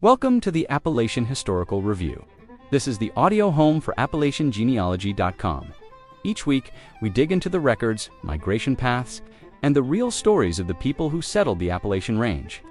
Welcome to the Appalachian Historical Review. This is the audio home for AppalachianGenealogy.com. Each week, we dig into the records, migration paths, and the real stories of the people who settled the Appalachian Range.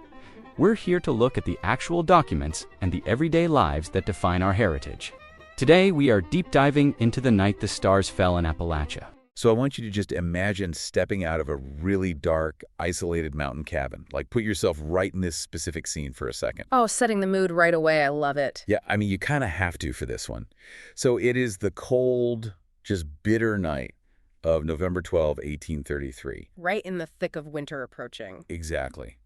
We're here to look at the actual documents and the everyday lives that define our heritage. Today, we are deep diving into the night the stars fell in Appalachia. So I want you to just imagine stepping out of a really dark, isolated mountain cabin. Like, put yourself right in this specific scene for a second. Oh, setting the mood right away. I love it. Yeah, I mean, you kind of have to for this one. So it is the cold, just bitter night of November 12, 1833. Right in the thick of winter approaching. Exactly.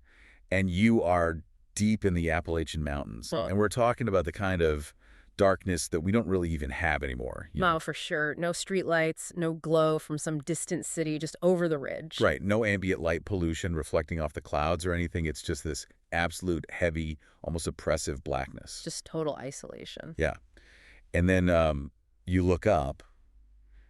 And you are deep in the Appalachian Mountains. Huh. And we're talking about the kind of darkness that we don't really even have anymore. No, for sure. No streetlights, no glow from some distant city just over the ridge. Right. No ambient light pollution reflecting off the clouds or anything. It's just this absolute heavy, almost oppressive blackness. Just total isolation. Yeah. And then you look up,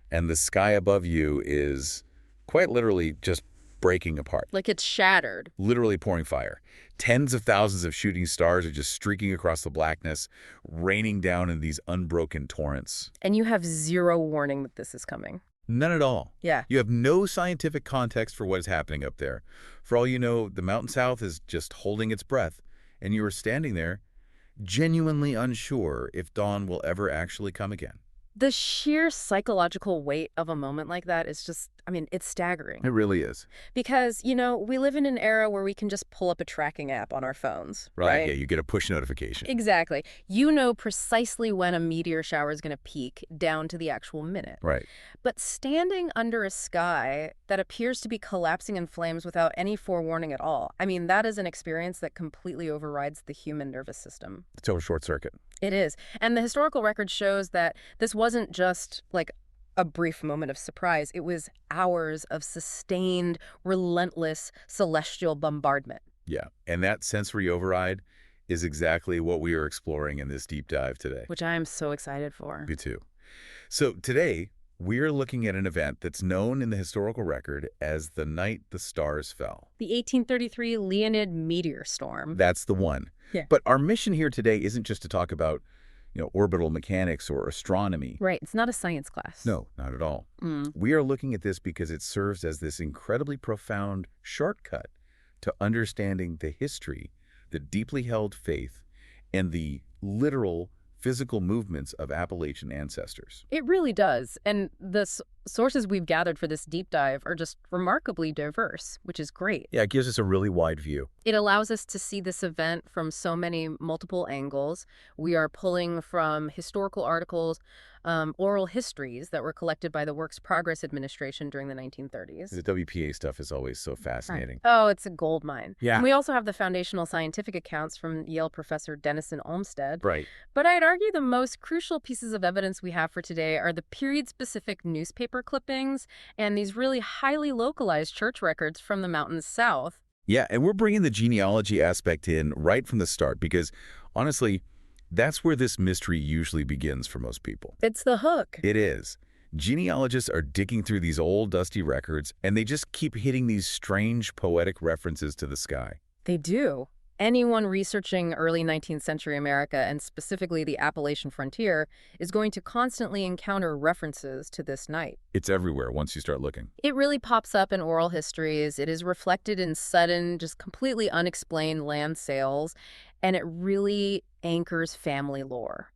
and the sky above you is quite literally just breaking apart. Like it's shattered. Literally pouring fire. Tens of thousands of shooting stars are just streaking across the blackness, raining down in these unbroken torrents. And you have zero warning that this is coming. None at all. Yeah. You have no scientific context for what is happening up there. For all you know, the mountain south is just holding its breath, and you are standing there, genuinely unsure if dawn will ever actually come again. The sheer psychological weight of a moment like that is just, it's staggering. It really is. Because, we live in an era where we can just pull up a tracking app on our phones, right? Yeah, you get a push notification. Exactly. You know precisely when a meteor shower is going to peak, down to the actual minute. Right. But standing under a sky that appears to be collapsing in flames without any forewarning at all, that is an experience that completely overrides the human nervous system. The total short circuit. It is. And the historical record shows that this wasn't just like a brief moment of surprise. It was hours of sustained, relentless celestial bombardment. Yeah, and that sensory override is exactly what we are exploring in this deep dive today. Which I am so excited for. Me too. So today, we're looking at an event that's known in the historical record as the night the stars fell. The 1833 Leonid meteor storm. That's the one. Yeah. But our mission here today isn't just to talk about, orbital mechanics or astronomy. Right. It's not a science class. No, not at all. We are looking at this because it serves as this incredibly profound shortcut to understanding the history, the deeply held faith, and the literal physical movements of Appalachian ancestors. It really does. And the sources we've gathered for this deep dive are just remarkably diverse, which is great. Yeah, it gives us a really wide view. It allows us to see this event from so many multiple angles. We are pulling from historical articles, oral histories that were collected by the Works Progress Administration during the 1930s. The WPA stuff is always so fascinating. Right. Oh, it's a gold mine. Yeah. And we also have the foundational scientific accounts from Yale professor Denison Olmsted. Right. But I'd argue the most crucial pieces of evidence we have for today are the period-specific newspaper clippings and these really highly localized church records from the mountains south. Yeah, and we're bringing the genealogy aspect in right from the start because, honestly, that's where this mystery usually begins for most people. It's the hook. It is. Genealogists are digging through these old, dusty records, and they just keep hitting these strange, poetic references to the sky. They do. Anyone researching early 19th century America, and specifically the Appalachian frontier, is going to constantly encounter references to this night. It's everywhere once you start looking. It really pops up in oral histories. It is reflected in sudden, just completely unexplained land sales, and it really anchors family lore.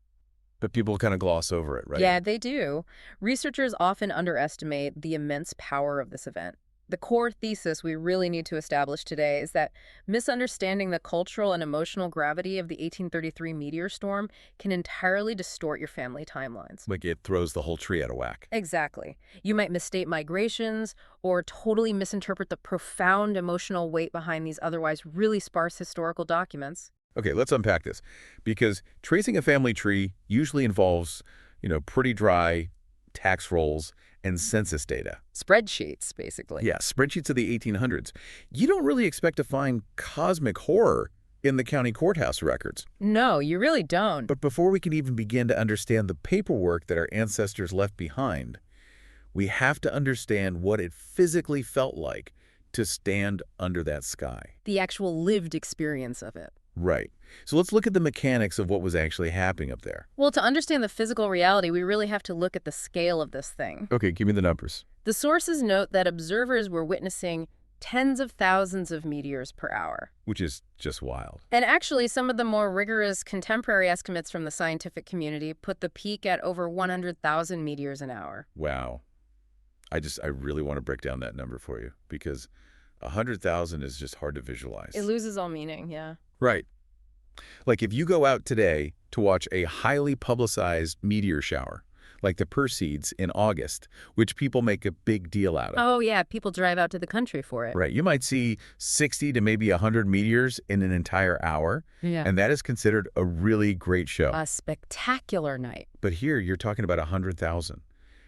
But people kind of gloss over it, right? Yeah, they do. Researchers often underestimate the immense power of this event. The core thesis we really need to establish today is that misunderstanding the cultural and emotional gravity of the 1833 meteor storm can entirely distort your family timelines. Like it throws the whole tree out of whack. Exactly. You might misstate migrations or totally misinterpret the profound emotional weight behind these otherwise really sparse historical documents. Okay, let's unpack this. Because tracing a family tree usually involves, pretty dry tax rolls and census data. Spreadsheets, basically. Yeah, spreadsheets of the 1800s. You don't really expect to find cosmic horror in the county courthouse records. No, you really don't. But before we can even begin to understand the paperwork that our ancestors left behind, we have to understand what it physically felt like to stand under that sky. The actual lived experience of it. Right. So let's look at the mechanics of what was actually happening up there. Well, to understand the physical reality, we really have to look at the scale of this thing. Okay, give me the numbers. The sources note that observers were witnessing tens of thousands of meteors per hour. Which is just wild. And actually, some of the more rigorous contemporary estimates from the scientific community put the peak at over 100,000 meteors an hour. Wow. I really want to break down that number for you because 100,000 is just hard to visualize. It loses all meaning, yeah. Right. Like if you go out today to watch a highly publicized meteor shower, like the Perseids in August, which people make a big deal out of. Oh, yeah, people drive out to the country for it. Right. You might see 60 to maybe 100 meteors in an entire hour, Yeah. and that is considered a really great show. A spectacular night. But here you're talking about 100,000.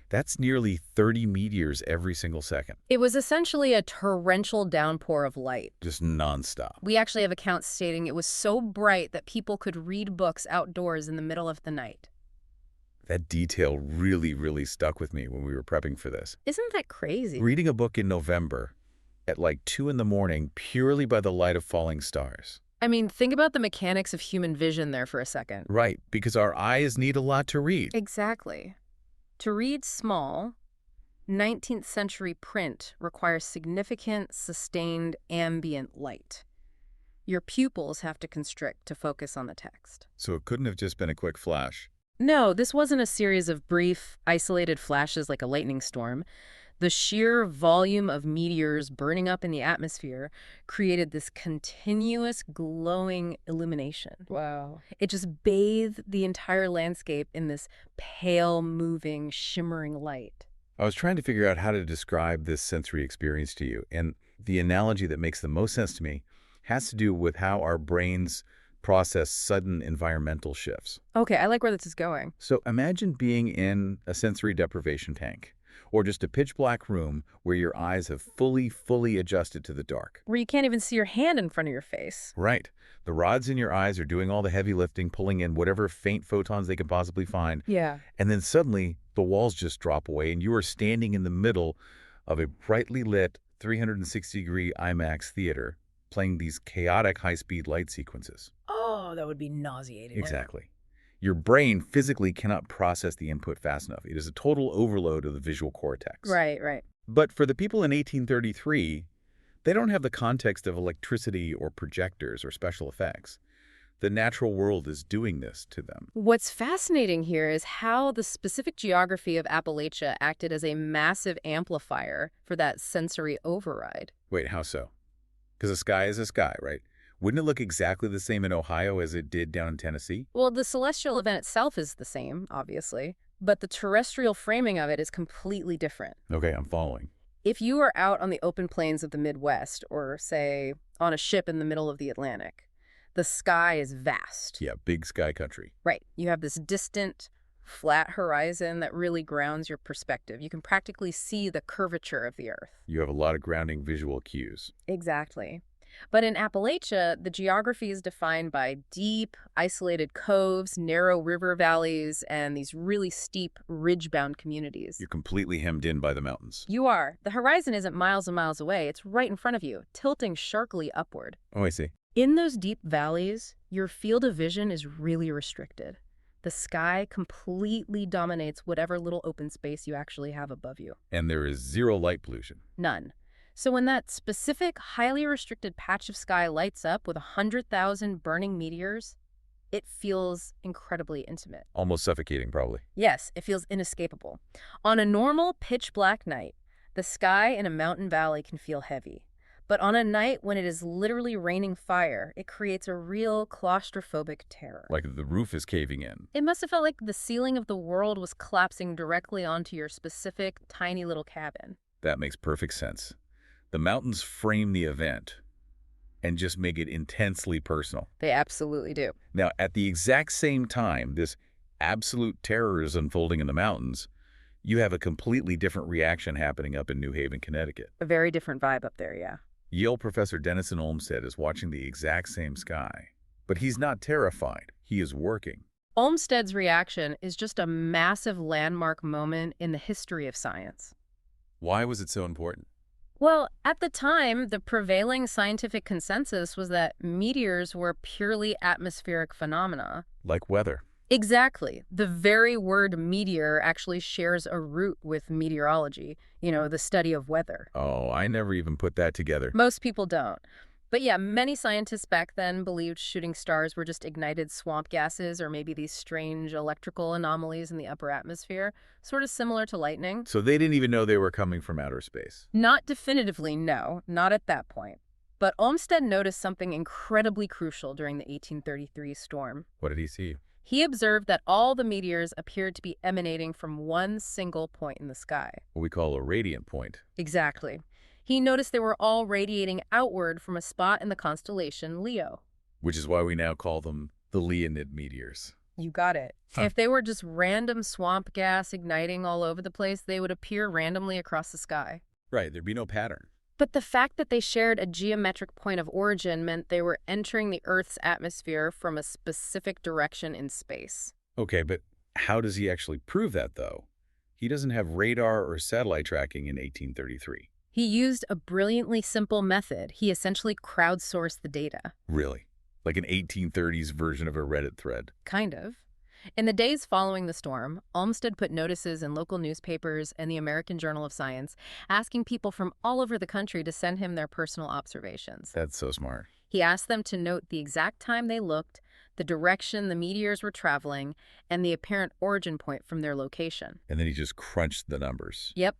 That's nearly 30 meteors every single second. It was essentially a torrential downpour of light. Just nonstop. We actually have accounts stating it was so bright that people could read books outdoors in the middle of the night. That detail really, really stuck with me when we were prepping for this. Isn't that crazy? Reading a book in November at like 2 in the morning purely by the light of falling stars. I mean, think about the mechanics of human vision there for a second. Right, because our eyes need a lot to read. Exactly. To read small, 19th century print requires significant, sustained ambient light. Your pupils have to constrict to focus on the text. So it couldn't have just been a quick flash. No, this wasn't a series of brief, isolated flashes like a lightning storm. The sheer volume of meteors burning up in the atmosphere created this continuous glowing illumination. Wow. It just bathed the entire landscape in this pale, moving, shimmering light. I was trying to figure out how to describe this sensory experience to you, and the analogy that makes the most sense to me has to do with how our brains process sudden environmental shifts. Okay, I like where this is going. So imagine being in a sensory deprivation tank, or just a pitch black room where your eyes have fully adjusted to the dark. Where you can't even see your hand in front of your face. Right. The rods in your eyes are doing all the heavy lifting, pulling in whatever faint photons they can possibly find. Yeah. And then suddenly the walls just drop away and you are standing in the middle of a brightly lit 360-degree IMAX theater playing these chaotic high-speed light sequences. Oh, that would be nauseating. Exactly. Your brain physically cannot process the input fast enough. It is a total overload of the visual cortex. Right, right. But for the people in 1833, they don't have the context of electricity or projectors or special effects. The natural world is doing this to them. What's fascinating here is how the specific geography of Appalachia acted as a massive amplifier for that sensory override. Wait, how so? Because a sky is a sky, right? Wouldn't it look exactly the same in Ohio as it did down in Tennessee? Well, the celestial event itself is the same, obviously, but the terrestrial framing of it is completely different. Okay, I'm following. If you are out on the open plains of the Midwest, or, say, on a ship in the middle of the Atlantic, the sky is vast. Yeah, big sky country. Right. You have this distant, flat horizon that really grounds your perspective. You can practically see the curvature of the Earth. You have a lot of grounding visual cues. Exactly. But in Appalachia, the geography is defined by deep, isolated coves, narrow river valleys, and these really steep, ridge-bound communities. You're completely hemmed in by the mountains. You are. The horizon isn't miles and miles away. It's right in front of you, tilting sharply upward. Oh, I see. In those deep valleys, your field of vision is really restricted. The sky completely dominates whatever little open space you actually have above you. And there is zero light pollution. None. So when that specific, highly restricted patch of sky lights up with 100,000 burning meteors, it feels incredibly intimate. Almost suffocating, probably. Yes, it feels inescapable. On a normal pitch-black night, the sky in a mountain valley can feel heavy. But on a night when it is literally raining fire, it creates a real claustrophobic terror. Like the roof is caving in. It must have felt like the ceiling of the world was collapsing directly onto your specific, tiny little cabin. That makes perfect sense. The mountains frame the event and just make it intensely personal. They absolutely do. Now, at the exact same time this absolute terror is unfolding in the mountains, you have a completely different reaction happening up in New Haven, Connecticut. A very different vibe up there, yeah. Yale professor Denison Olmsted is watching the exact same sky. But he's not terrified. He is working. Olmsted's reaction is just a massive landmark moment in the history of science. Why was it so important? Well, at the time, the prevailing scientific consensus was that meteors were purely atmospheric phenomena. Like weather. Exactly. The very word meteor actually shares a root with meteorology, the study of weather. Oh, I never even put that together. Most people don't. But yeah, many scientists back then believed shooting stars were just ignited swamp gases or maybe these strange electrical anomalies in the upper atmosphere, sort of similar to lightning. So they didn't even know they were coming from outer space. Not definitively, no, not at that point. But Olmsted noticed something incredibly crucial during the 1833 storm. What did he see? He observed that all the meteors appeared to be emanating from one single point in the sky. What we call a radiant point. Exactly. He noticed they were all radiating outward from a spot in the constellation Leo. Which is why we now call them the Leonid meteors. You got it. Huh. If they were just random swamp gas igniting all over the place, they would appear randomly across the sky. Right, there'd be no pattern. But the fact that they shared a geometric point of origin meant they were entering the Earth's atmosphere from a specific direction in space. Okay, but how does he actually prove that, though? He doesn't have radar or satellite tracking in 1833. He used a brilliantly simple method. He essentially crowdsourced the data. Really? Like an 1830s version of a Reddit thread? Kind of. In the days following the storm, Olmsted put notices in local newspapers and the American Journal of Science, asking people from all over the country to send him their personal observations. That's so smart. He asked them to note the exact time they looked, the direction the meteors were traveling, and the apparent origin point from their location. And then he just crunched the numbers. Yep.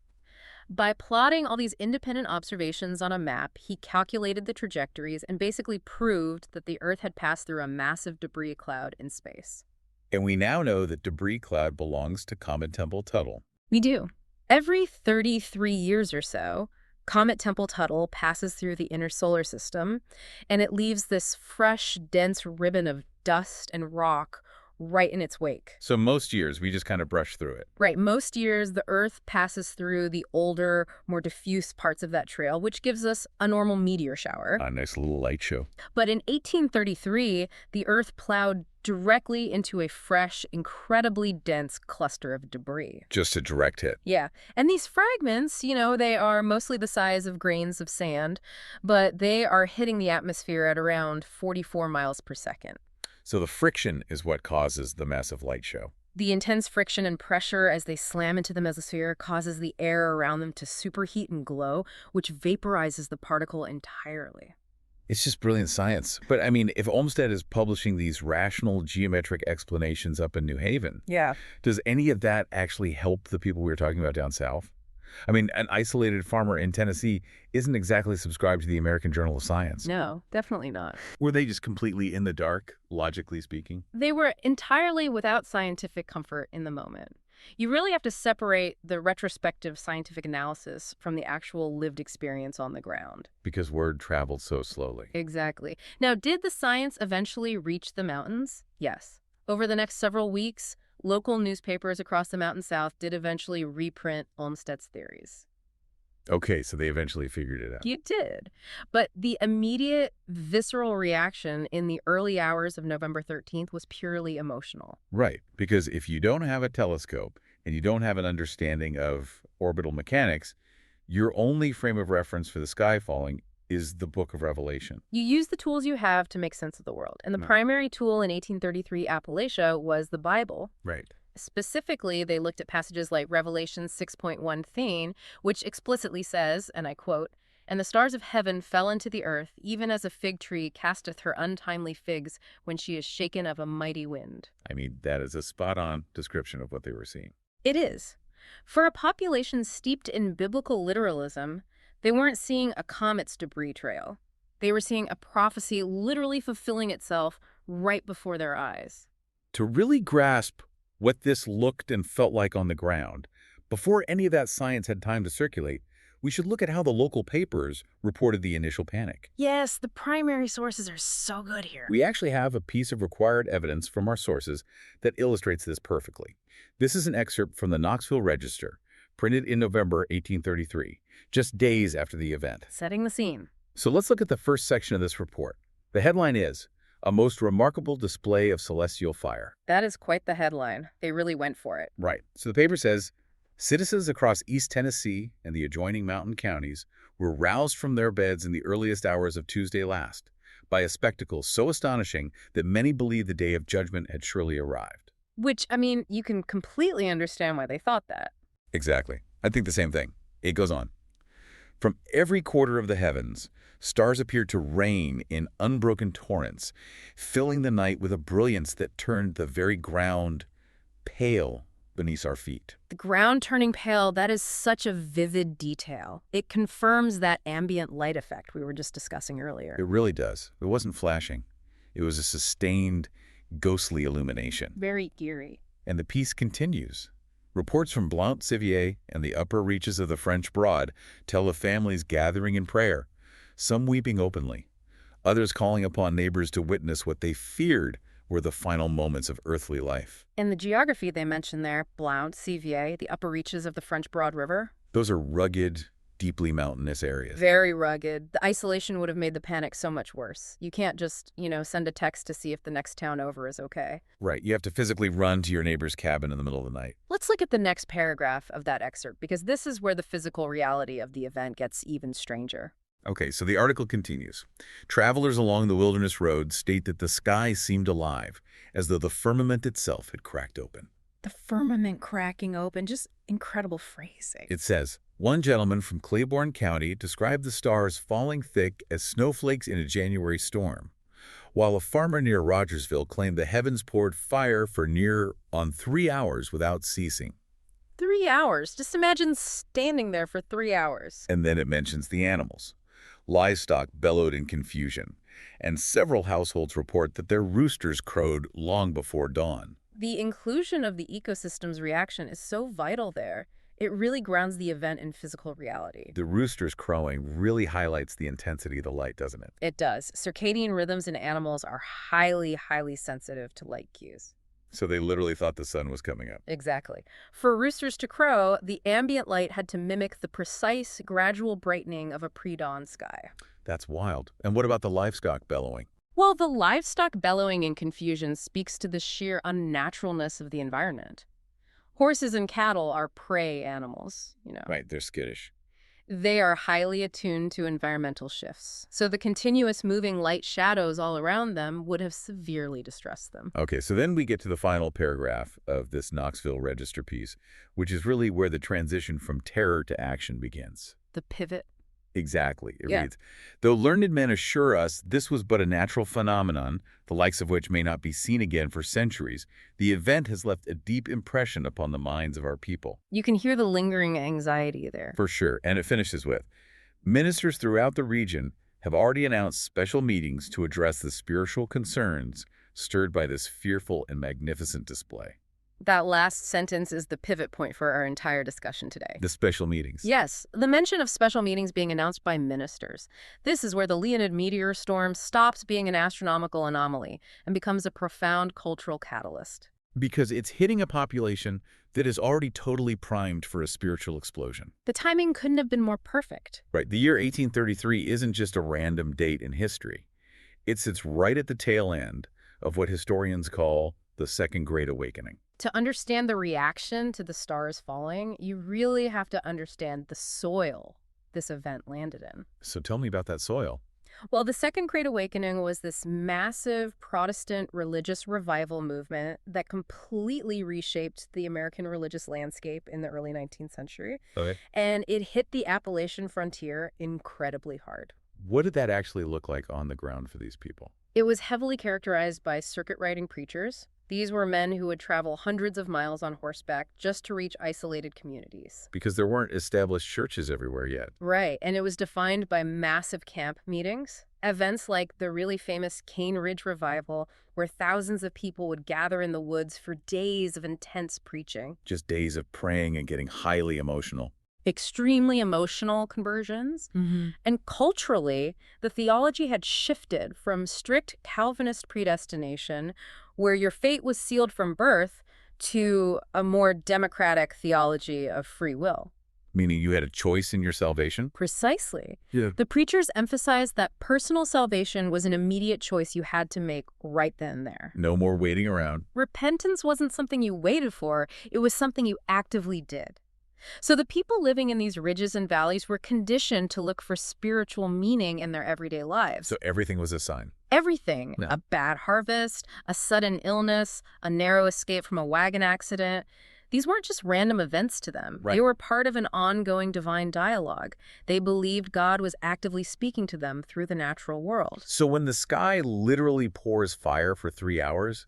By plotting all these independent observations on a map, he calculated the trajectories and basically proved that the Earth had passed through a massive debris cloud in space. And we now know that debris cloud belongs to Comet Tempel-Tuttle. We do. Every 33 years or so, Comet Tempel-Tuttle passes through the inner solar system, and it leaves this fresh, dense ribbon of dust and rock right in its wake. So most years, we just kind of brush through it. Right. Most years, the Earth passes through the older, more diffuse parts of that trail, which gives us a normal meteor shower. A nice little light show. But in 1833, the Earth plowed directly into a fresh, incredibly dense cluster of debris. Just a direct hit. Yeah. And these fragments, they are mostly the size of grains of sand, but they are hitting the atmosphere at around 44 miles per second. So the friction is what causes the massive light show. The intense friction and pressure as they slam into the mesosphere causes the air around them to superheat and glow, which vaporizes the particle entirely. It's just brilliant science. But I mean, if Olmsted is publishing these rational geometric explanations up in New Haven, Yeah. does any of that actually help the people we were talking about down south? I mean, an isolated farmer in Tennessee isn't exactly subscribed to the American Journal of Science. No, definitely not. Were they just completely in the dark, logically speaking? They were entirely without scientific comfort in the moment. You really have to separate the retrospective scientific analysis from the actual lived experience on the ground. Because word traveled so slowly. Exactly. Now, did the science eventually reach the mountains? Yes. Over the next several weeks, local newspapers across the mountain south did eventually reprint Olmsted's theories. Okay, so they eventually figured it out. You did. But the immediate visceral reaction in the early hours of November 13th was purely emotional. Right, because if you don't have a telescope and you don't have an understanding of orbital mechanics, your only frame of reference for the sky falling is the Book of Revelation. You use the tools you have to make sense of the world. And the primary tool in 1833 Appalachia was the Bible. Right. Specifically, they looked at passages like Revelation 6.1, which explicitly says, and I quote, "And the stars of heaven fell into the earth, even as a fig tree casteth her untimely figs when she is shaken of a mighty wind." I mean, that is a spot-on description of what they were seeing. It is. For a population steeped in biblical literalism, they weren't seeing a comet's debris trail. They were seeing a prophecy literally fulfilling itself right before their eyes. To really grasp what this looked and felt like on the ground, before any of that science had time to circulate, we should look at how the local papers reported the initial panic. Yes, the primary sources are so good here. We actually have a piece of required evidence from our sources that illustrates this perfectly. This is an excerpt from the Knoxville Register, printed in November 1833, just days after the event. Setting the scene. So let's look at the first section of this report. The headline is, "A Most Remarkable Display of Celestial Fire." That is quite the headline. They really went for it. Right. So the paper says, Citizens across East Tennessee and the adjoining mountain counties were roused from their beds in the earliest hours of Tuesday last by a spectacle so astonishing that many believed the day of judgment had surely arrived. Which, I mean, you can completely understand why they thought that. Exactly. I think the same thing. It goes on. From every quarter of the heavens, stars appeared to rain in unbroken torrents, filling the night with a brilliance that turned the very ground pale beneath our feet. The ground turning pale, that is such a vivid detail. It confirms that ambient light effect we were just discussing earlier. It really does. It wasn't flashing. It was a sustained, ghostly illumination. Very eerie. And the piece continues. Reports from Blount-Sevier and the upper reaches of the French Broad tell of families gathering in prayer, some weeping openly, others calling upon neighbors to witness what they feared were the final moments of earthly life. In the geography they mention there, Blount-Sevier, the upper reaches of the French Broad River. Those are rugged, deeply mountainous areas. Very rugged. The isolation would have made the panic so much worse. You can't just, send a text to see if the next town over is okay. Right. You have to physically run to your neighbor's cabin in the middle of the night. Let's look at the next paragraph of that excerpt, because this is where the physical reality of the event gets even stranger. Okay, so the article continues. Travelers along the wilderness road state that the sky seemed alive, as though the firmament itself had cracked open. The firmament cracking open, just incredible phrasing. It says, one gentleman from Claiborne County described the stars falling thick as snowflakes in a January storm, while a farmer near Rogersville claimed the heavens poured fire for near on 3 hours without ceasing. 3 hours? Just imagine standing there for 3 hours. And then it mentions the animals. Livestock bellowed in confusion, and several households report that their roosters crowed long before dawn. The inclusion of the ecosystem's reaction is so vital there. It really grounds the event in physical reality. The rooster's crowing really highlights the intensity of the light, doesn't it? It does. Circadian rhythms in animals are highly, highly sensitive to light cues. So they literally thought the sun was coming up. Exactly. For roosters to crow, the ambient light had to mimic the precise, gradual brightening of a pre-dawn sky. That's wild. And what about the livestock bellowing? Well, the livestock bellowing in confusion speaks to the sheer unnaturalness of the environment. Horses and cattle are prey animals, Right, they're skittish. They are highly attuned to environmental shifts, so the continuous moving light shadows all around them would have severely distressed them. Okay, so then we get to the final paragraph of this Knoxville Register piece, which is really where the transition from terror to action begins. The pivot. Exactly. It reads, though learned men assure us this was but a natural phenomenon, the likes of which may not be seen again for centuries, the event has left a deep impression upon the minds of our people. You can hear the lingering anxiety there. For sure. And it finishes with, ministers throughout the region have already announced special meetings to address the spiritual concerns stirred by this fearful and magnificent display. That last sentence is the pivot point for our entire discussion today. The special meetings. Yes, the mention of special meetings being announced by ministers. This is where the Leonid meteor storm stops being an astronomical anomaly and becomes a profound cultural catalyst. Because it's hitting a population that is already totally primed for a spiritual explosion. The timing couldn't have been more perfect. Right. The year 1833 isn't just a random date in history. It sits right at the tail end of what historians call the Second Great Awakening. To understand the reaction to the stars falling, you really have to understand the soil this event landed in. So tell me about that soil. Well, the Second Great Awakening was this massive Protestant religious revival movement that completely reshaped the American religious landscape in the early 19th century. Okay. And it hit the Appalachian frontier incredibly hard. What did that actually look like on the ground for these people? It was heavily characterized by circuit-riding preachers. These were men who would travel hundreds of miles on horseback just to reach isolated communities. Because there weren't established churches everywhere yet. Right, and it was defined by massive camp meetings. Events like the really famous Cane Ridge Revival, where thousands of people would gather in the woods for days of intense preaching. Just days of praying and getting highly emotional. Extremely emotional conversions. And culturally, the theology had shifted from strict Calvinist predestination, where your fate was sealed from birth, to a more democratic theology of free will. Meaning you had a choice in your salvation? Precisely. Yeah. The preachers emphasized that personal salvation was an immediate choice you had to make right then and there. No more waiting around. Repentance wasn't something you waited for, it was something you actively did. So the people living in these ridges and valleys were conditioned to look for spiritual meaning in their everyday lives. So everything was a sign. Everything. Yeah. A bad harvest, a sudden illness, a narrow escape from a wagon accident. These weren't just random events to them. Right. They were part of an ongoing divine dialogue. They believed God was actively speaking to them through the natural world. So when the sky literally pours fire for 3 hours,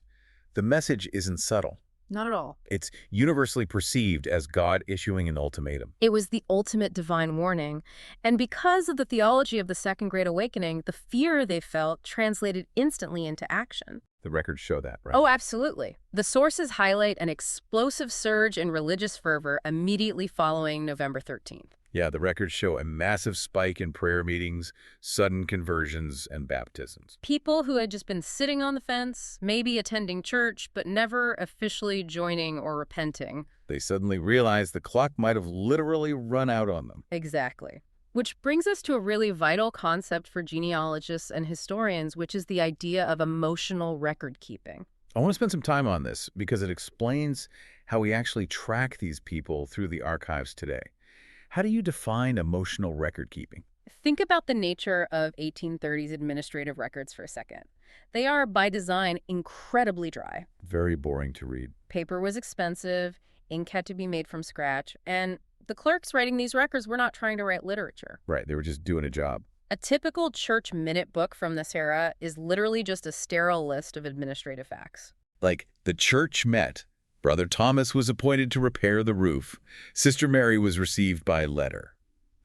the message isn't subtle. Not at all. It's universally perceived as God issuing an ultimatum. It was the ultimate divine warning. And because of the theology of the Second Great Awakening, the fear they felt translated instantly into action. The records show that, right? Oh, absolutely. The sources highlight an explosive surge in religious fervor immediately following November 13th. Yeah, the records show a massive spike in prayer meetings, sudden conversions, and baptisms. People who had just been sitting on the fence, maybe attending church, but never officially joining or repenting. They suddenly realized the clock might have literally run out on them. Exactly. Which brings us to a really vital concept for genealogists and historians, which is the idea of emotional record keeping. I want to spend some time on this because it explains how we actually track these people through the archives today. How do you define emotional record keeping? Think about the nature of 1830s administrative records for a second. They are, by design, incredibly dry. Very boring to read. Paper was expensive, ink had to be made from scratch, and the clerks writing these records were not trying to write literature. Right, they were just doing a job. A typical church minute book from this era is literally just a sterile list of administrative facts. Like, the church met. Brother Thomas was appointed to repair the roof. Sister Mary was received by letter.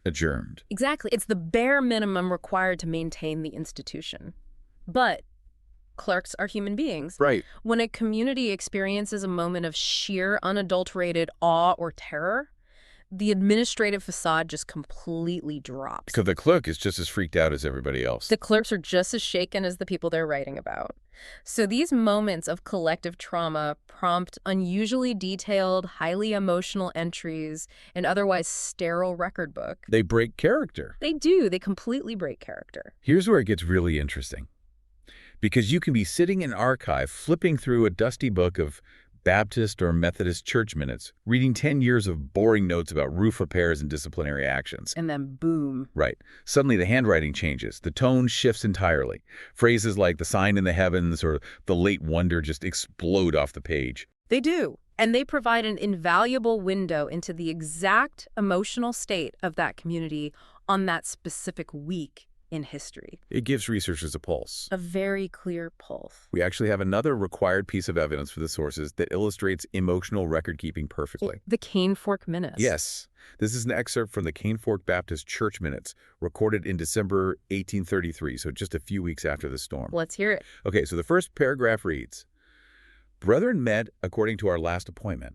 Adjourned. Exactly. It's the bare minimum required to maintain the institution. But clerks are human beings. Right. When a community experiences a moment of sheer, unadulterated awe or terror, the administrative facade just completely drops. So the clerk is just as freaked out as everybody else. The clerks are just as shaken as the people they're writing about. So these moments of collective trauma prompt unusually detailed, highly emotional entries in otherwise sterile record book. They break character. They do. They completely break character. Here's where it gets really interesting. Because you can be sitting in archive, flipping through a dusty book of Baptist or Methodist church minutes, reading 10 years of boring notes about roof repairs and disciplinary actions. And then boom. Right. Suddenly the handwriting changes. The tone shifts entirely. Phrases like the sign in the heavens or the late wonder just explode off the page. They do. And they provide an invaluable window into the exact emotional state of that community on that specific week in history. It gives researchers a pulse. A very clear pulse. We actually have another required piece of evidence for the sources that illustrates emotional record-keeping perfectly. The Cane Fork Minutes. Yes. This is an excerpt from the Cane Fork Baptist Church Minutes, recorded in December 1833, so just a few weeks after the storm. Let's hear it. Okay, so the first paragraph reads, "Brethren met according to our last appointment.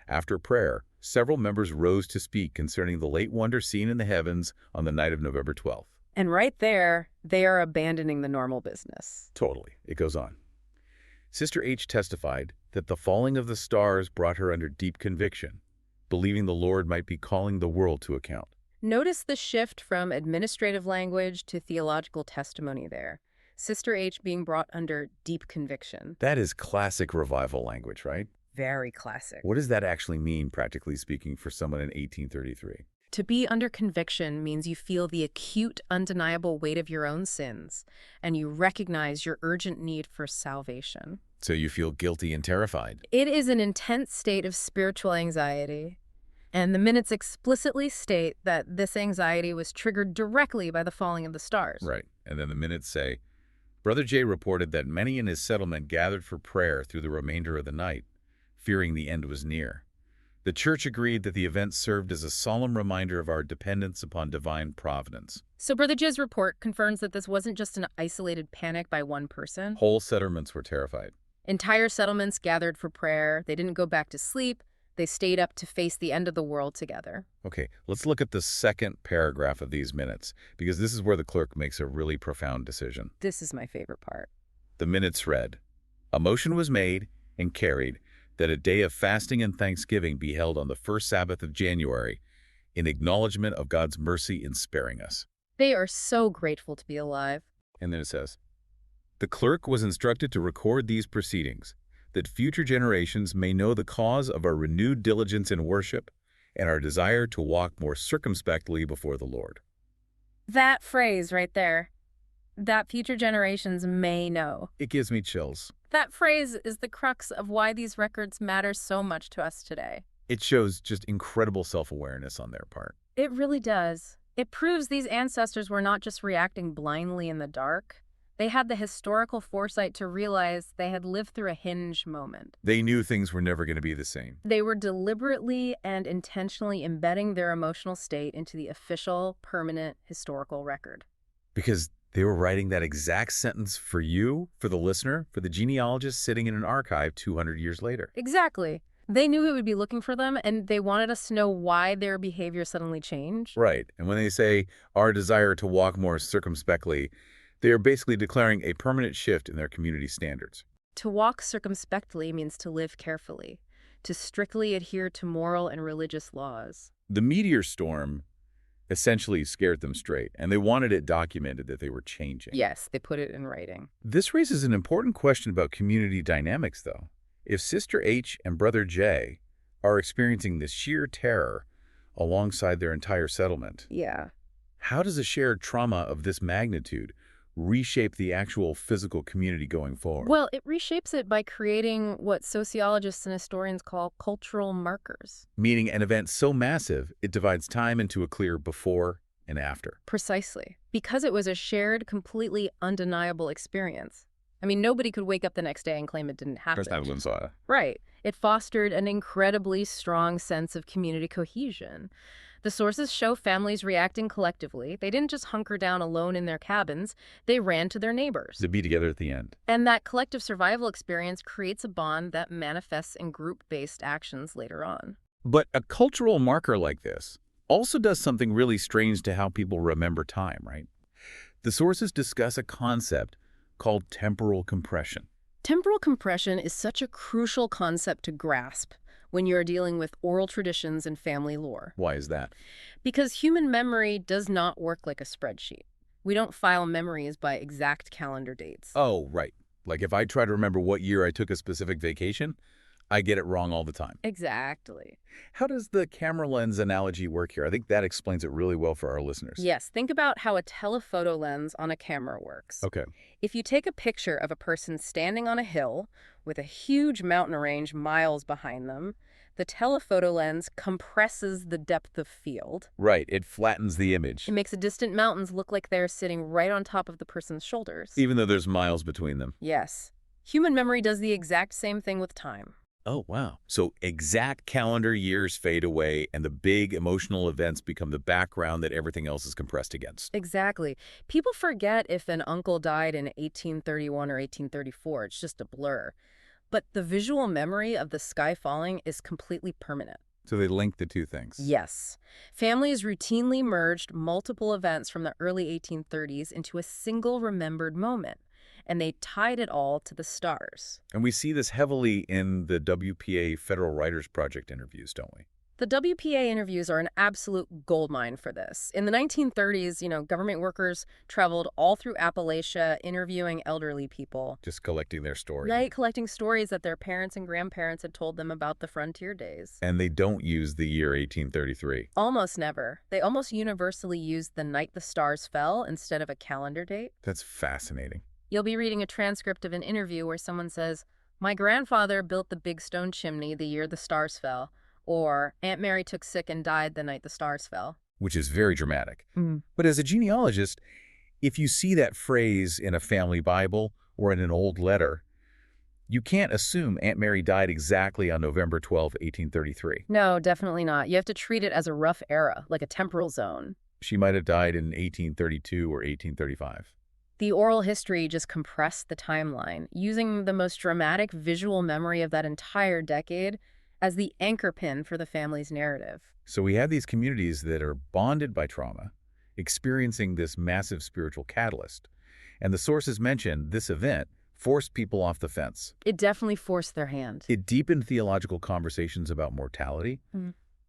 After prayer, several members rose to speak concerning the late wonder seen in the heavens on the night of November 12th. And right there, they are abandoning the normal business. Totally. It goes on. Sister H testified that the falling of the stars brought her under deep conviction, believing the Lord might be calling the world to account. Notice the shift from administrative language to theological testimony there. Sister H being brought under deep conviction. That is classic revival language, right? Very classic. What does that actually mean, practically speaking, for someone in 1833? To be under conviction means you feel the acute, undeniable weight of your own sins, and you recognize your urgent need for salvation. So you feel guilty and terrified. It is an intense state of spiritual anxiety, and the minutes explicitly state that this anxiety was triggered directly by the falling of the stars. Right. And then the minutes say, Brother J reported that many in his settlement gathered for prayer through the remainder of the night, fearing the end was near. The church agreed that the event served as a solemn reminder of our dependence upon divine providence. So Brother J's report confirms that this wasn't just an isolated panic by one person. Whole settlements were terrified. Entire settlements gathered for prayer. They didn't go back to sleep. They stayed up to face the end of the world together. Okay, let's look at the second paragraph of these minutes, because this is where the clerk makes a really profound decision. This is my favorite part. The minutes read, "A motion was made and carried that a day of fasting and thanksgiving be held on the first Sabbath of January in acknowledgement of God's mercy in sparing us." They are so grateful to be alive. And then it says, "The clerk was instructed to record these proceedings, that future generations may know the cause of our renewed diligence in worship and our desire to walk more circumspectly before the Lord. That phrase right there, that future generations may know. It gives me chills. That phrase is the crux of why these records matter so much to us today. It shows just incredible self-awareness on their part. It really does. It proves these ancestors were not just reacting blindly in the dark. They had the historical foresight to realize they had lived through a hinge moment. They knew things were never going to be the same. They were deliberately and intentionally embedding their emotional state into the official, permanent historical record. Because they were writing that exact sentence for you, for the listener, for the genealogist sitting in an archive 200 years later. Exactly. They knew it would be looking for them, and they wanted us to know why their behavior suddenly changed. Right. And when they say our desire to walk more circumspectly, they are basically declaring a permanent shift in their community standards. To walk circumspectly means to live carefully, to strictly adhere to moral and religious laws. The meteor storm essentially scared them straight, and they wanted it documented that they were changing. Yes, they put it in writing. This raises an important question about community dynamics, though. If Sister H and Brother J are experiencing this sheer terror alongside their entire settlement, Yeah. how does a shared trauma of this magnitude reshape the actual physical community going forward? Well, it reshapes it by creating what sociologists and historians call cultural markers. Meaning an event so massive, it divides time into a clear before and after. Precisely. Because it was a shared, completely undeniable experience. I mean, nobody could wake up the next day and claim it didn't happen. First everyone saw it. Right. It fostered an incredibly strong sense of community cohesion. The sources show families reacting collectively. They didn't just hunker down alone in their cabins. They ran to their neighbors. To be together at the end. And that collective survival experience creates a bond that manifests in group-based actions later on. But a cultural marker like this also does something really strange to how people remember time, right? The sources discuss a concept called temporal compression. Temporal compression is such a crucial concept to grasp when you're dealing with oral traditions and family lore. Why is that? Because human memory does not work like a spreadsheet. We don't file memories by exact calendar dates. Oh, right. Like if I try to remember what year I took a specific vacation, I get it wrong all the time. Exactly. How does the camera lens analogy work here? I think that explains it really well for our listeners. Yes, think about how a telephoto lens on a camera works. Okay. If you take a picture of a person standing on a hill with a huge mountain range miles behind them, the telephoto lens compresses the depth of field. Right, it flattens the image. It makes the distant mountains look like they're sitting right on top of the person's shoulders. Even though there's miles between them. Yes. Human memory does the exact same thing with time. Oh, wow. So exact calendar years fade away and the big emotional events become the background that everything else is compressed against. Exactly. People forget if an uncle died in 1831 or 1834. It's just a blur. But the visual memory of the sky falling is completely permanent. So they link the two things. Yes. Families routinely merged multiple events from the early 1830s into a single remembered moment, and they tied it all to the stars. And we see this heavily in the WPA Federal Writers Project interviews, don't we? The WPA interviews are an absolute goldmine for this. In the 1930s, government workers traveled all through Appalachia interviewing elderly people. Just collecting their story. Right, collecting stories that their parents and grandparents had told them about the frontier days. And they don't use the year 1833. Almost never. They almost universally used the night the stars fell instead of a calendar date. That's fascinating. You'll be reading a transcript of an interview where someone says, "My grandfather built the big stone chimney the year the stars fell," or "Aunt Mary took sick and died the night the stars fell." Which is very dramatic. But as a genealogist, if you see that phrase in a family Bible or in an old letter, you can't assume Aunt Mary died exactly on November 12, 1833. No, definitely not. You have to treat it as a rough era, like a temporal zone. She might have died in 1832 or 1835. The oral history just compressed the timeline, using the most dramatic visual memory of that entire decade as the anchor pin for the family's narrative. So we have these communities that are bonded by trauma, experiencing this massive spiritual catalyst. And the sources mention this event forced people off the fence. It definitely forced their hand. It deepened theological conversations about mortality.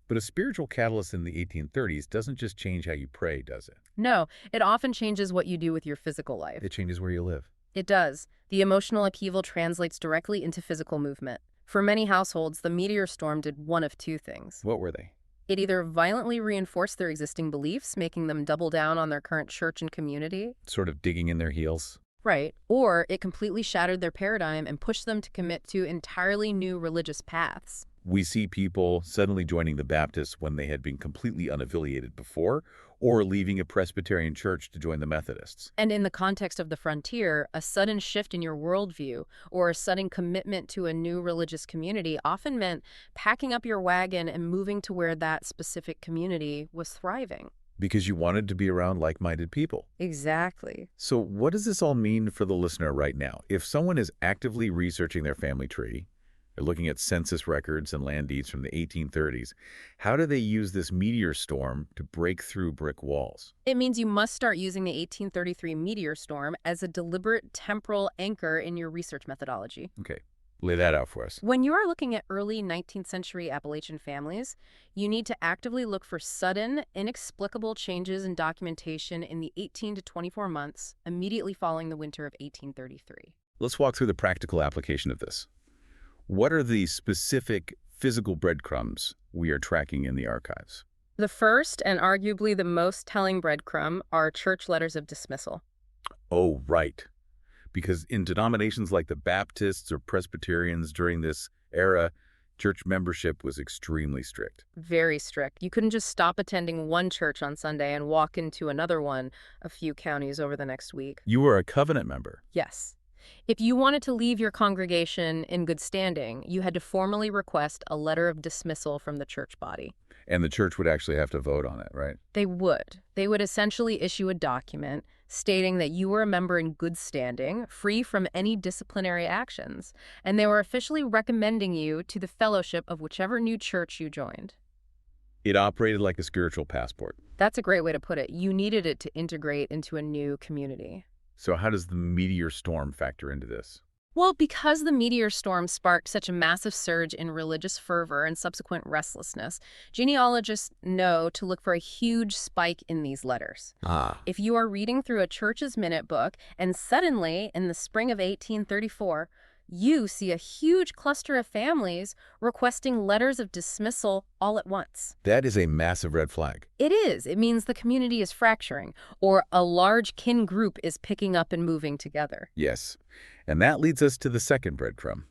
But a spiritual catalyst in the 1830s doesn't just change how you pray, does it? No, it often changes what you do with your physical life. It changes where you live. It does. The emotional upheaval translates directly into physical movement. For many households, the meteor storm did one of two things. What were they? It either violently reinforced their existing beliefs, making them double down on their current church and community. Sort of digging in their heels. Right. Or it completely shattered their paradigm and pushed them to commit to entirely new religious paths. We see people suddenly joining the Baptists when they had been completely unaffiliated before, or leaving a Presbyterian church to join the Methodists. And in the context of the frontier, a sudden shift in your worldview or a sudden commitment to a new religious community often meant packing up your wagon and moving to where that specific community was thriving. Because you wanted to be around like-minded people. Exactly. So what does this all mean for the listener right now? If someone is actively researching their family tree, they're looking at census records and land deeds from the 1830s, how do they use this meteor storm to break through brick walls? It means you must start using the 1833 meteor storm as a deliberate temporal anchor in your research methodology. Okay, lay that out for us. When you are looking at early 19th century Appalachian families, you need to actively look for sudden, inexplicable changes in documentation in the 18 to 24 months immediately following the winter of 1833. Let's walk through the practical application of this. What are the specific physical breadcrumbs we are tracking in the archives? The first, and arguably the most telling breadcrumb, are church letters of dismissal. Oh, right. Because in denominations like the Baptists or Presbyterians during this era, church membership was extremely strict. Very strict. You couldn't just stop attending one church on Sunday and walk into another one a few counties over the next week. You were a covenant member. Yes. If you wanted to leave your congregation in good standing, you had to formally request a letter of dismissal from the church body. And the church would actually have to vote on it, right? They would. They would essentially issue a document stating that you were a member in good standing, free from any disciplinary actions, and they were officially recommending you to the fellowship of whichever new church you joined. It operated like a spiritual passport. That's a great way to put it. You needed it to integrate into a new community. So how does the meteor storm factor into this? Well, because the meteor storm sparked such a massive surge in religious fervor and subsequent restlessness, genealogists know to look for a huge spike in these letters. If you are reading through a church's minute book and suddenly, in the spring of 1834, you see a huge cluster of families requesting letters of dismissal all at once. That is a massive red flag. It is. It means the community is fracturing, or a large kin group is picking up and moving together. Yes. And that leads us to the second breadcrumb.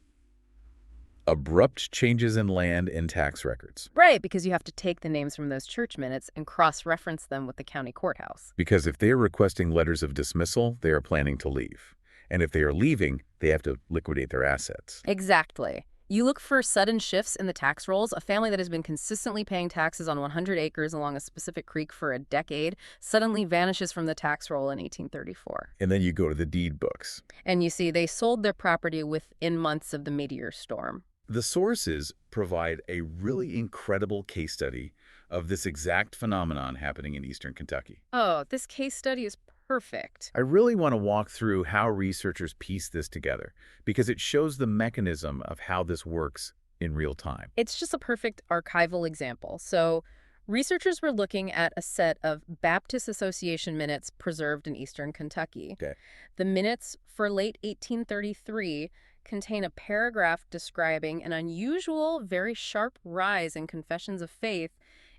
Abrupt changes in land and tax records. Right, because you have to take the names from those church minutes and cross-reference them with the county courthouse. Because if they are requesting letters of dismissal, they are planning to leave. And if they are leaving, they have to liquidate their assets. Exactly. You look for sudden shifts in the tax rolls. A family that has been consistently paying taxes on 100 acres along a specific creek for a decade suddenly vanishes from the tax roll in 1834. And then you go to the deed books. And you see they sold their property within months of the meteor storm. The sources provide a really incredible case study of this exact phenomenon happening in eastern Kentucky. Oh, this case study is perfect. I really want to walk through how researchers piece this together because it shows the mechanism of how this works in real time. It's just a perfect archival example. So researchers were looking at a set of Baptist Association minutes preserved in eastern Kentucky. Okay. The minutes for late 1833 contain a paragraph describing an unusual, very sharp rise in confessions of faith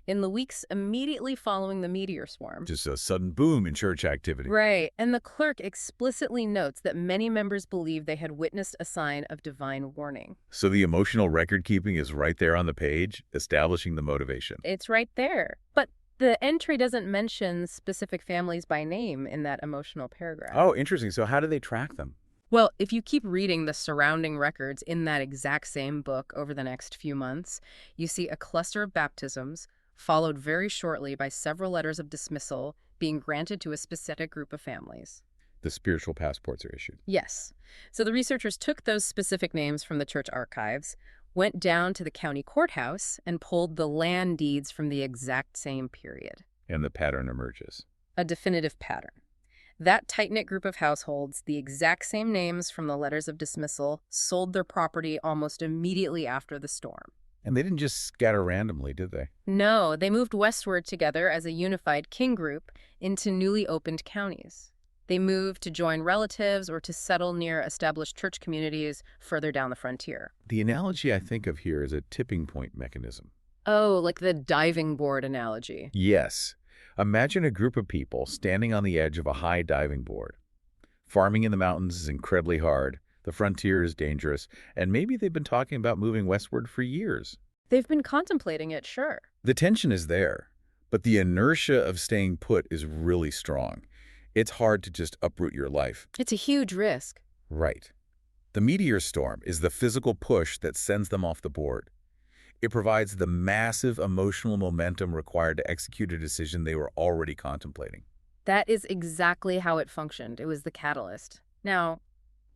in the weeks immediately following the meteor swarm. Just a sudden boom in church activity. Right, and the clerk explicitly notes that many members believe they had witnessed a sign of divine warning. So the emotional record keeping is right there on the page, establishing the motivation. It's right there. But the entry doesn't mention specific families by name in that emotional paragraph. Oh, interesting. So how do they track them? Well, if you keep reading the surrounding records in that exact same book over the next few months, you see a cluster of baptisms, followed very shortly by several letters of dismissal being granted to a specific group of families. The spiritual passports are issued. Yes. So the researchers took those specific names from the church archives, went down to the county courthouse, and pulled the land deeds from the exact same period. And the pattern emerges. A definitive pattern. That tight-knit group of households, the exact same names from the letters of dismissal, sold their property almost immediately after the storm. And they didn't just scatter randomly, did they? No, they moved westward together as a unified kin group into newly opened counties. They moved to join relatives or to settle near established church communities further down the frontier. The analogy I think of here is a tipping point mechanism. Oh, like the diving board analogy. Yes. Imagine a group of people standing on the edge of a high diving board. Farming in the mountains is incredibly hard, the frontier is dangerous, and maybe they've been talking about moving westward for years. They've been contemplating it, sure. The tension is there, but the inertia of staying put is really strong. It's hard to just uproot your life. It's a huge risk. Right. The meteor storm is the physical push that sends them off the board. It provides the massive emotional momentum required to execute a decision they were already contemplating. That is exactly how it functioned. It was the catalyst. Now,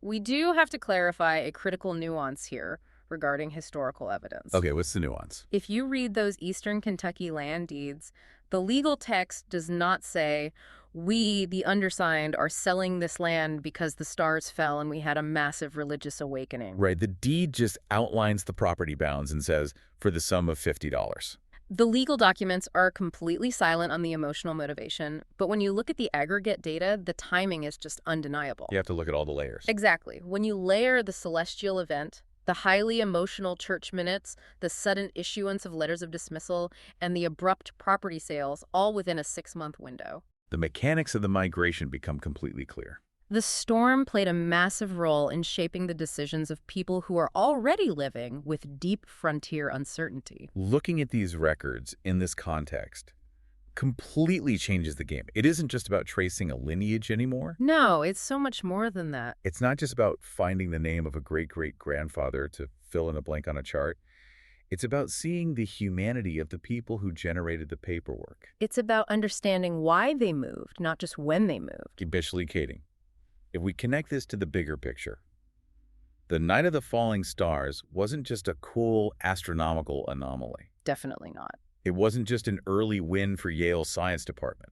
we do have to clarify a critical nuance here regarding historical evidence. Okay, what's the nuance? If you read those Eastern Kentucky land deeds, the legal text does not say, we, the undersigned, are selling this land because the stars fell and we had a massive religious awakening. Right, the deed just outlines the property bounds and says, for the sum of $50. The legal documents are completely silent on the emotional motivation, but when you look at the aggregate data, the timing is just undeniable. You have to look at all the layers. Exactly. When you layer the celestial event, the highly emotional church minutes, the sudden issuance of letters of dismissal, and the abrupt property sales, all within a 6-month window. The mechanics of the migration become completely clear. The storm played a massive role in shaping the decisions of people who are already living with deep frontier uncertainty. Looking at these records in this context completely changes the game. It isn't just about tracing a lineage anymore. No, it's so much more than that. It's not just about finding the name of a great-great-grandfather to fill in a blank on a chart. It's about seeing the humanity of the people who generated the paperwork. It's about understanding why they moved, not just when they moved. Especially Katie. If we connect this to the bigger picture, the Night of the Falling Stars wasn't just a cool astronomical anomaly. Definitely not. It wasn't just an early win for Yale's science department.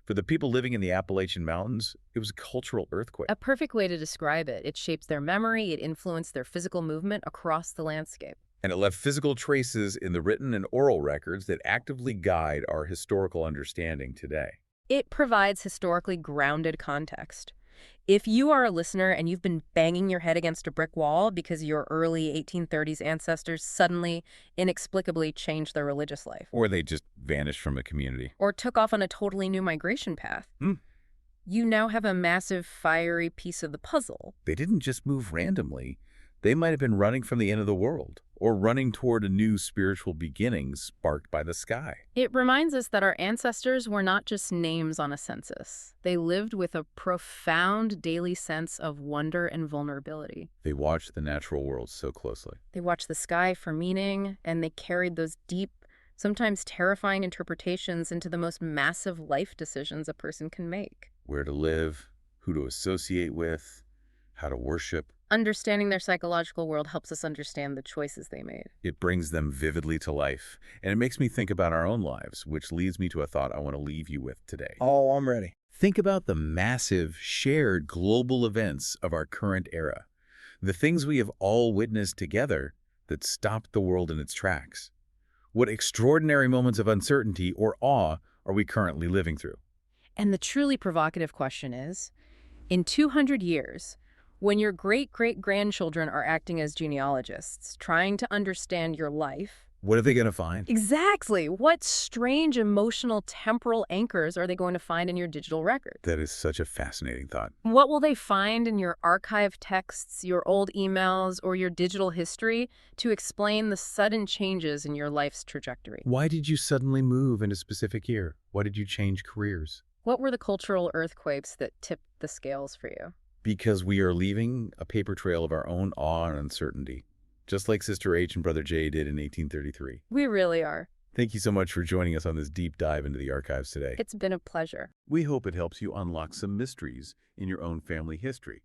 For the people living in the Appalachian Mountains, it was a cultural earthquake. A perfect way to describe it. It shaped their memory, it influenced their physical movement across the landscape. And it left physical traces in the written and oral records that actively guide our historical understanding today. It provides historically grounded context. If you are a listener and you've been banging your head against a brick wall because your early 1830s ancestors suddenly, inexplicably changed their religious life, Or they just vanished from a community. or took off on a totally new migration path, you now have a massive, fiery piece of the puzzle. They didn't just move randomly. They might have been running from the end of the world, or running toward a new spiritual beginning sparked by the sky. It reminds us that our ancestors were not just names on a census. They lived with a profound daily sense of wonder and vulnerability. They watched the natural world so closely. They watched the sky for meaning, and they carried those deep, sometimes terrifying interpretations into the most massive life decisions a person can make. Where to live, who to associate with, how to worship. Understanding their psychological world helps us understand the choices they made. It brings them vividly to life, and it makes me think about our own lives, which leads me to a thought I want to leave you with today. Oh, I'm ready. Think about the massive, shared global events of our current era, the things we have all witnessed together that stopped the world in its tracks. What extraordinary moments of uncertainty or awe are we currently living through? And the truly provocative question is, in 200 years, when your great-great-grandchildren are acting as genealogists, trying to understand your life, What are they going to find? exactly what strange emotional temporal anchors are they going to find in your digital record? That is such a fascinating thought. What will they find in your archive texts, your old emails, or your digital history to explain the sudden changes in your life's trajectory? Why did you suddenly move in a specific year? Why did you change careers? What were the cultural earthquakes that tipped the scales for you? Because we are leaving a paper trail of our own awe and uncertainty, just like Sister H and Brother J did in 1833. We really are. Thank you so much for joining us on this deep dive into the archives today. It's been a pleasure. We hope it helps you unlock some mysteries in your own family history.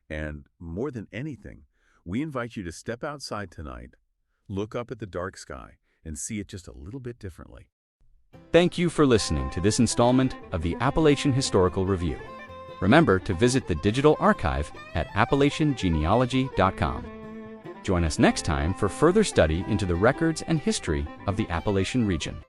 And more than anything, we invite you to step outside tonight, look up at the dark sky, and see it just a little bit differently. Thank you for listening to this installment of the Appalachian Historical Review. Remember to visit the digital archive at appalachiangenealogy.com. Join us next time for further study into the records and history of the Appalachian region.